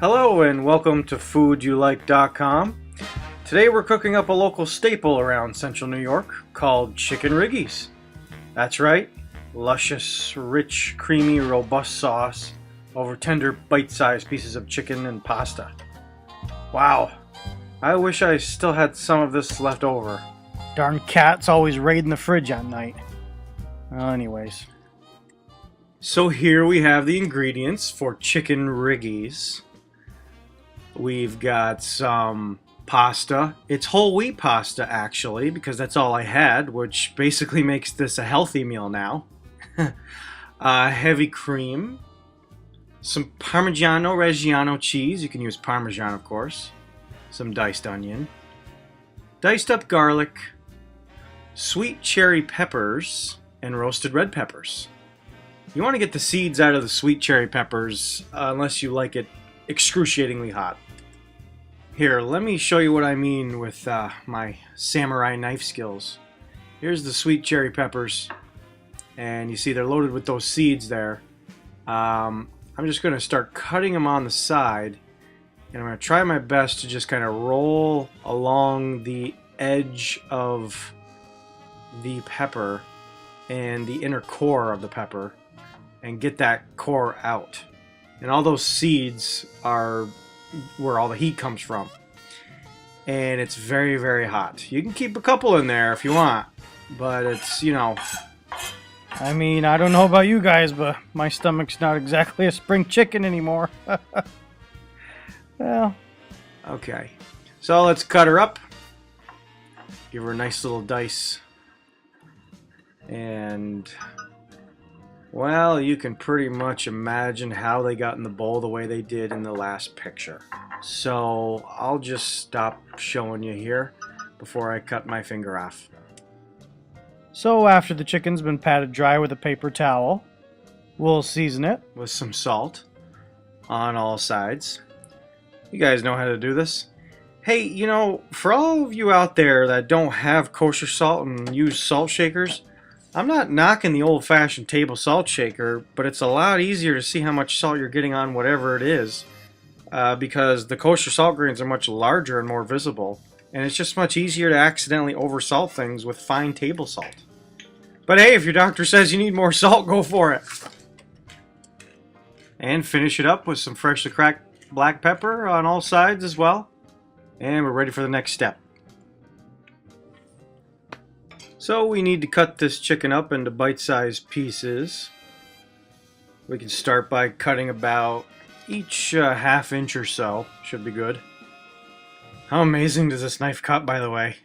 Hello and welcome to foodyoulike.com. Today we're cooking up a local staple around central New York called chicken Riggies. That's right, luscious, rich, creamy, robust sauce over tender, bite-sized pieces of chicken and pasta. Wow, I wish I still had some of this left over. Darn cat's always raiding the fridge at night. Well, anyways. So here we have the ingredients for chicken Riggies. We've got some pasta. It's whole wheat pasta, actually, because that's all I had, which basically makes this a healthy meal now. Heavy cream. Some Parmigiano Reggiano cheese. You can use Parmesan, of course. Some diced onion. Diced up garlic. Sweet cherry peppers. And roasted red peppers. You want to get the seeds out of the sweet cherry peppers unless you like it excruciatingly hot. Here, let me show you what I mean with my samurai knife skills. Here's the sweet cherry peppers, and you see they're loaded with those seeds there. I'm just going to start cutting them on the side, and I'm going to try my best to just kind of roll along the edge of the pepper and the inner core of the pepper and get that core out. And all those seeds are where all the heat comes from. And it's very, very hot. You can keep a couple in there if you want, but it's, I mean, I don't know about you guys, but my stomach's not exactly a spring chicken anymore. Well. Okay. So let's cut her up. Give her a nice little dice. And well, you can pretty much imagine how they got in the bowl the way they did in the last picture. So I'll just stop showing you here before I cut my finger off. So after the chicken's been patted dry with a paper towel, we'll season it with some salt on all sides. You guys know how to do this. Hey, for all of you out there that don't have kosher salt and use salt shakers, I'm not knocking the old-fashioned table salt shaker, but it's a lot easier to see how much salt you're getting on whatever it is because the kosher salt grains are much larger and more visible, and it's just much easier to accidentally oversalt things with fine table salt. But hey, if your doctor says you need more salt, go for it. And finish it up with some freshly cracked black pepper on all sides as well. And we're ready for the next step. So we need to cut this chicken up into bite-sized pieces. We can start by cutting about each half inch or so. Should be good. How amazing does this knife cut, by the way?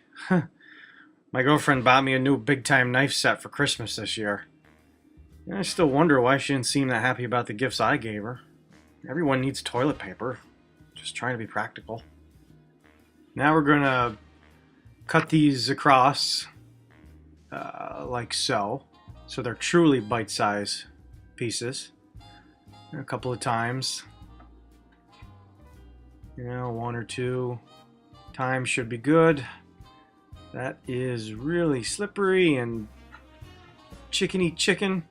My girlfriend bought me a new big-time knife set for Christmas this year. And I still wonder why she didn't seem that happy about the gifts I gave her. Everyone needs toilet paper. Just trying to be practical. Now we're going to cut these across like so they're truly bite-sized pieces. A couple of times, one or two times should be good. That is really slippery and chickeny chicken.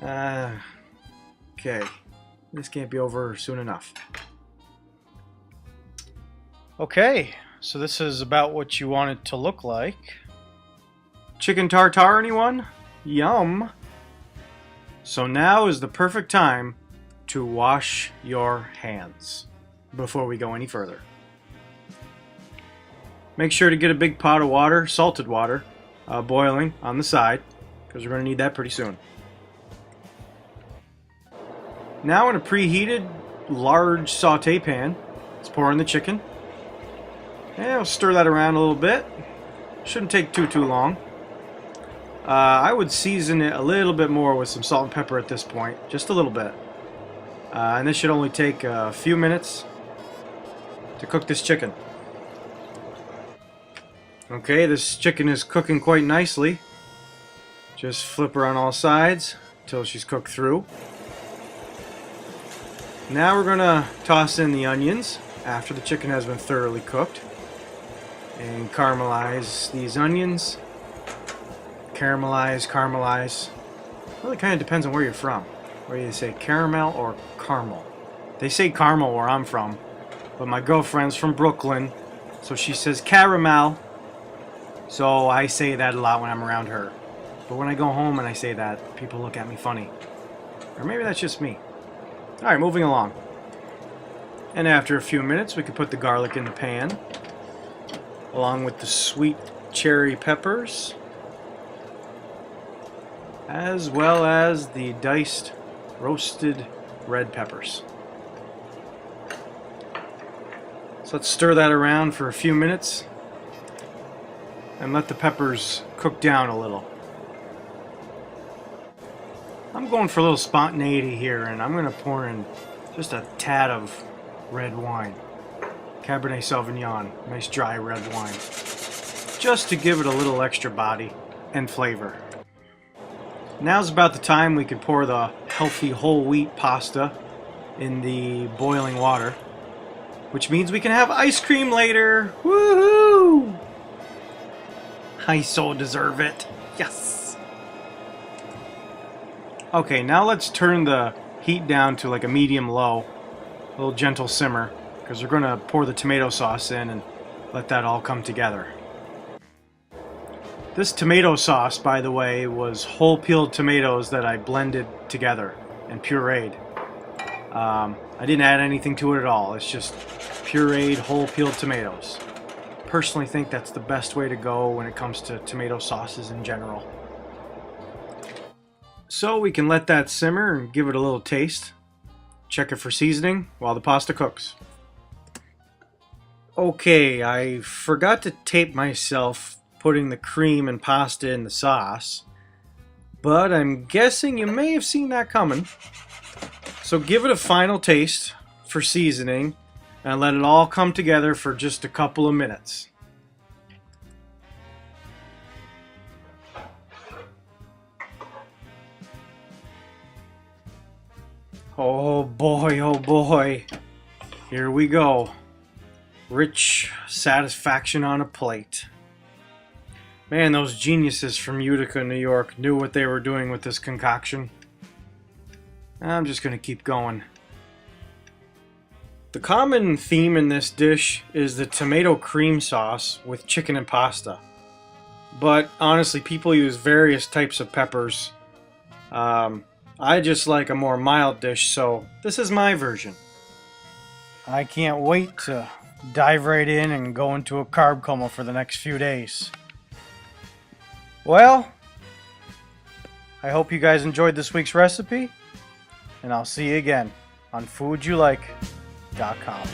Okay, this can't be over soon enough. Okay, so this is about what you want it to look like. Chicken tartare, anyone? Yum! So now is the perfect time to wash your hands before we go any further. Make sure to get a big pot of water, salted water, boiling on the side, because we're going to need that pretty soon. Now in a preheated large saute pan, let's pour in the chicken. And we'll stir that around a little bit. Shouldn't take too long. I would season it a little bit more with some salt and pepper at this point, just a little bit. And this should only take a few minutes to cook this chicken. Okay, this chicken is cooking quite nicely. Just flip her on all sides until she's cooked through. Now we're going to toss in the onions after the chicken has been thoroughly cooked. And caramelize these onions. Caramelize. Really kind of depends on where you're from. Whether you say caramel or caramel. They say caramel where I'm from, but my girlfriend's from Brooklyn, so she says caramel. So I say that a lot when I'm around her. But when I go home and I say that, people look at me funny. Or maybe that's just me. Alright, moving along. And after a few minutes, we can put the garlic in the pan, along with the sweet cherry peppers, as well as the diced roasted red peppers. So let's stir that around for a few minutes and let the peppers cook down a little. I'm going for a little spontaneity here, and I'm going to pour in just a tad of red wine. Cabernet Sauvignon, nice dry red wine. Just to give it a little extra body and flavor. Now's about the time we could pour the healthy whole wheat pasta in the boiling water, which means we can have ice cream later. Woohoo! I so deserve it. Yes! Okay, now let's turn the heat down to like a medium-low. A little gentle simmer, because we're going to pour the tomato sauce in and let that all come together. This tomato sauce, by the way, was whole peeled tomatoes that I blended together and pureed. I didn't add anything to it at all. It's just pureed whole peeled tomatoes. Personally think that's the best way to go when it comes to tomato sauces in general. So we can let that simmer and give it a little taste. Check it for seasoning while the pasta cooks. Okay, I forgot to tape myself putting the cream and pasta in the sauce, but I'm guessing you may have seen that coming. So give it a final taste for seasoning and let it all come together for just a couple of minutes. Oh boy, here we go. Rich satisfaction on a plate. Man, those geniuses from Utica, New York knew what they were doing with this concoction. I'm just gonna keep going. The common theme in this dish is the tomato cream sauce with chicken and pasta. But honestly, people use various types of peppers. I just like a more mild dish, so this is my version. I can't wait to dive right in and go into a carb coma for the next few days. Well, I hope you guys enjoyed this week's recipe, and I'll see you again on foodyoulike.com.